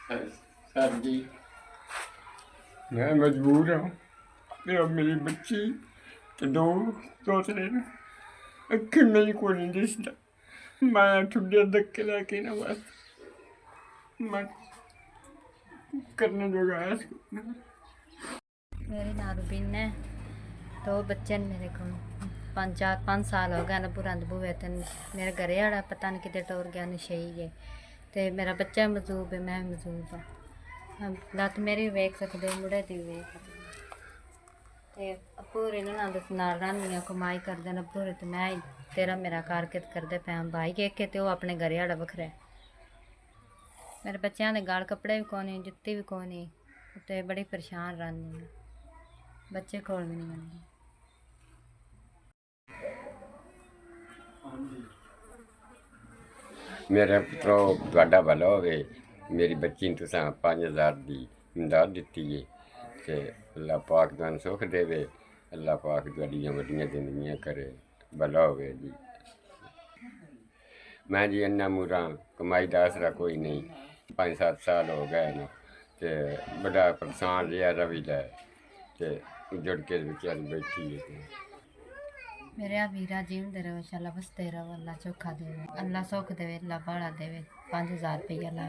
Sir जी मैं मजबूर हूँ। मेरा मेरी बच्ची ते दो दोतरे ने अक्खी मेरी को नहीं दिसदा। मैं ठुड्डे धक्के लेके ना बस मैं करने जोगा है इसको। मेरे नाम रुबीन है। दो बच्चे ने मेरे को 5 साल हो गए बुरंद बुए ते मेरे घरे वाला पता नहीं कितने टोर गया नशेई है। ते मेरा बच्चा मजूब है, मैं मजूब हाँ। लत्त मेरी वेख सकते हो, मुड़े दी वेख सकदे। ते अप्पू होरें ना दस नाल रहानियां कमाई करदे न। अप्पू होरें ते मैं ही तेरा मेरा कारकत करदे पे भाई के ते ओह् अपने घरे वाला बखरा है। मेरे बच्चों दे गल कपड़े भी कोनी, जुत्ती भी कोनी ते बड़ी परेशान रैंदी। बच्चे कोल भी नहीं आंदे। मेरे पुत्रो तुहाडा भला होवे। मेरी बच्ची ने तुसां 5000 दी इमदाद दित्ती है ते अल्लाह पाक तुहानू सुख देवे। अल्लाह पाक तुहाडियां वड्डियां जिंदगियां करे, भला होवे जी। मैं जी इन्ना मुरा कमाई दा आसरा कोई नहीं। 5-7 साल हो गए न ते बड़ा परेशान रेहा रवि लै ते जुड़ के बेचारी बैठी है। मेरे वीरा जीवते रहो, इंशाल्लाह बसते रहो। अल्लाह चोखा देवे, अल्लाह सुख देवे, अल्लाह बाड़ा देवे। 5000 रुपया ला